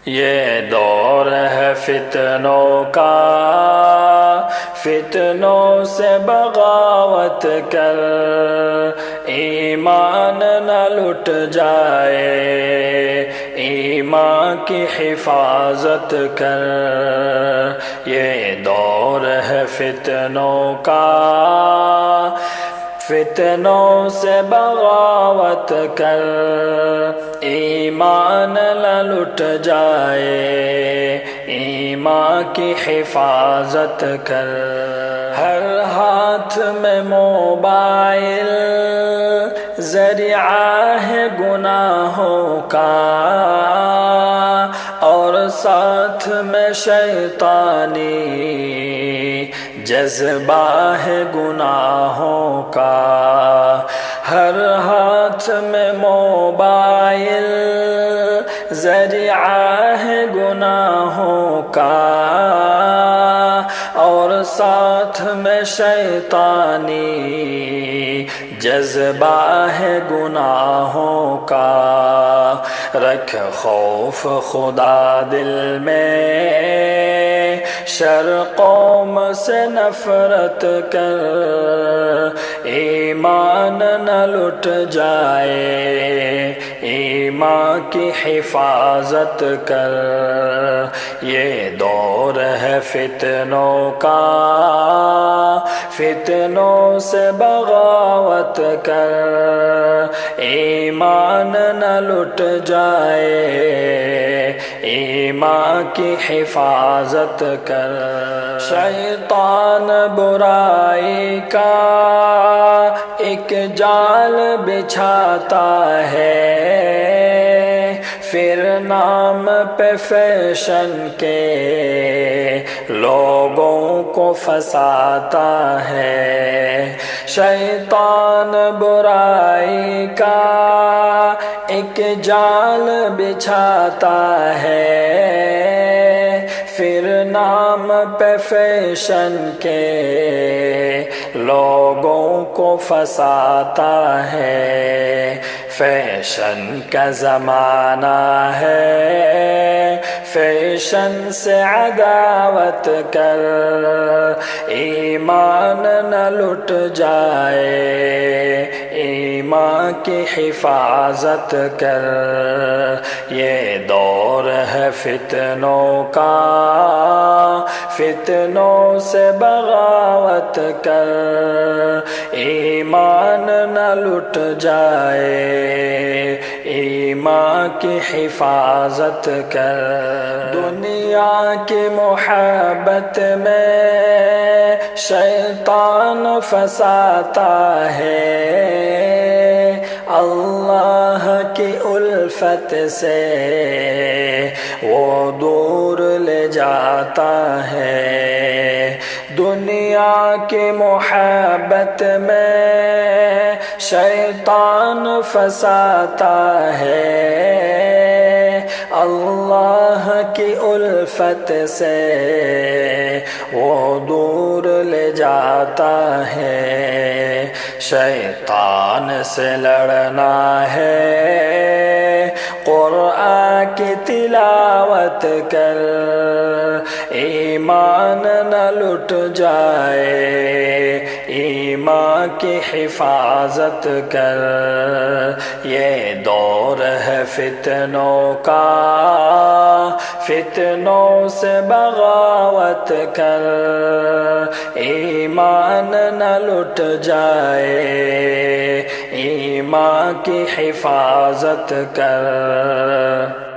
یہ دور ہے فتنوں کا، فتنوں سے بغاوت کر ایمان نہ لٹ جائے، ایمان کی حفاظت کر۔ یہ دور ہے فتنوں کا، فتنوں سے بغاوت کر ایمان نہ لٹ جائے، ایمان کی حفاظت کر۔ ہر ہاتھ میں موبائل ذریعہ ہے گناہوں کا، اور ساتھ میں شیطانی جذبہ ہے گناہوں کا۔ ہر ہاتھ میں موبائل ذریعہ ہے گناہوں کا، اور ساتھ میں شیطانی جذبہ ہے گناہوں کا۔ رکھ خوف خدا دل میں، شر قوم سے نفرت کر ایمان نہ لٹ جائے، ایمان کی حفاظت کر۔ یہ دور ہے فتنوں کا، فتنوں سے بغاوت کر ایمان نہ لٹ جائے، ایمان کی حفاظت کر۔ شیطان برائی کا ایک جال بچھاتا ہے، پھر نام پہ فیشن کے لوگوں کو پھنساتا ہے۔ شیطان برائی کا ایک جال بچھاتا ہے، پھر نام پہ فیشن کے لوگوں کو پھنساتا ہے۔ فیشن کا زمانہ ہے، فیشن سے عداوت کر ایمان نہ لٹ جائے، ایمان کی حفاظت کر۔ یہ دور ہے فتنوں کا، فتنوں سے بغاوت کر ایمان نہ لٹ جائے، ایمان کی حفاظت کر۔ دنیا کی محبت میں شیطان پھنساتا ہے، اللہ کی الفت سے وہ دور لے جاتا ہے۔ دنیا کی محبت میں شیطان پھنساتا ہے، اللہ کی الفت سے وہ دور لے جاتا ہے۔ شیطان سے لڑنا ہے، قرآن کی تلاوت کر ایمان نہ لٹ جائے، ایمان کی حفاظت کر۔ یہ دور ہے فتنوں کا، فتنوں سے بغاوت کر ایمان نہ لٹ جائے، ایمان کی حفاظت کر۔